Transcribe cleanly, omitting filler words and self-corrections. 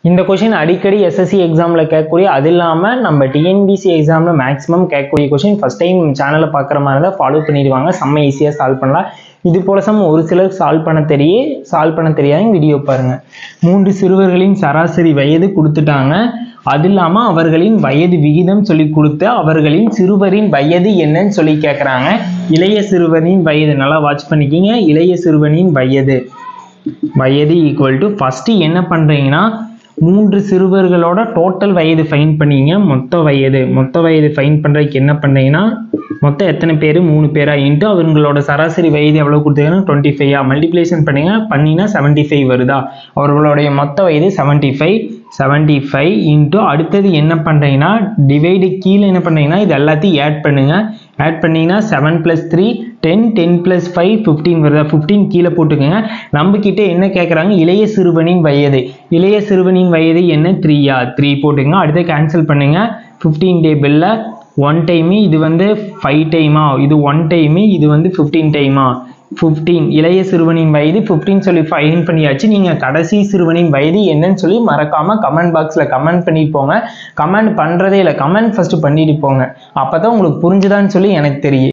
இந்த கொஷின் அடிக்கடி எஸ்எஸ்சி எக்ஸாமில் கேட்கக்கூடிய, அது இல்லாமல் நம்ம டிஎன்பிசி எக்ஸாமில் மேக்ஸிமம் கேட்கக்கூடிய கொஷின். ஃபஸ்ட் டைம் சேனலை பார்க்குற மாதிரி இருந்தால் ஃபாலோ பண்ணிடுவாங்க, செம்ம ஈஸியாக சால்வ் பண்ணலாம். இது போல ஒரு சிலருக்கு சால்வ் பண்ண தெரியாத வீடியோ பாருங்கள். 3 சிறுவர்களின் சராசரி வயது கொடுத்துட்டாங்க. அது இல்லாமல் அவர்களின் வயது விகிதம் சொல்லி கொடுத்து அவர்களின் சிறுவரின் வயது என்னன்னு சொல்லி கேட்குறாங்க. இளைய சிறுவனின் வயது நல்லா வாட்ச் பண்ணிக்கிங்க. இளைய சிறுவனின் வயது ஈக்குவல் டு ஃபஸ்ட்டு என்ன பண்ணுறீங்கன்னா 3 சிறுவர்களோட டோட்டல் வயது ஃபைன் பண்ணிங்க. மொத்த வயது ஃபைன் பண்ணுறதுக்கு என்ன பண்ணுறீங்கன்னா மொத்தம் எத்தனை பேர் 3 பேரா இன்ட்டு அவங்களோட சராசரி வயது எவ்வளோ கொடுத்தீங்கன்னா 25 மல்டிப்ளேஷன் பண்ணிங்கன்னா 75 வருதா. அவர்களுடைய மொத்த வயது 75 இன்ட்டு அடுத்தது என்ன பண்ணுறீங்கன்னா டிவைடு கீழே என்ன பண்ணுறீங்கன்னா இது எல்லாத்தையும் ஆட் பண்ணிங்கன்னா 7 + 3 10 10 + 5 15 வருதா. 15 கீழே போட்டுக்கோங்க. நம்ம கிட்ட என்ன கேட்குறாங்க, இளைய சிறுவனின் வயது என்ன 3 போட்டுங்க. அடுத்து கேன்சல் பண்ணுங்க. 15 டேபிளில் 1 டைமு, இது 5 டைமா, இது 1 டைமு, இது 15 டைமா. 15 இளைய சிறுவனின் வயது 15 சொல்லி ஃபைன் பண்ணியாச்சு. நீங்கள் கடைசி சிறுவனின் வயது என்னன்னு சொல்லி மறக்காமல் கமெண்ட் பாக்ஸில் கமெண்ட் பண்ணிட்டு போங்க. கமெண்ட் பண்ணுறதே இல்லை, கமெண்ட் ஃபஸ்ட்டு பண்ணிட்டு போங்க. அப்போ தான் உங்களுக்கு புரிஞ்சுதான்னு சொல்லி எனக்கு தெரியும்.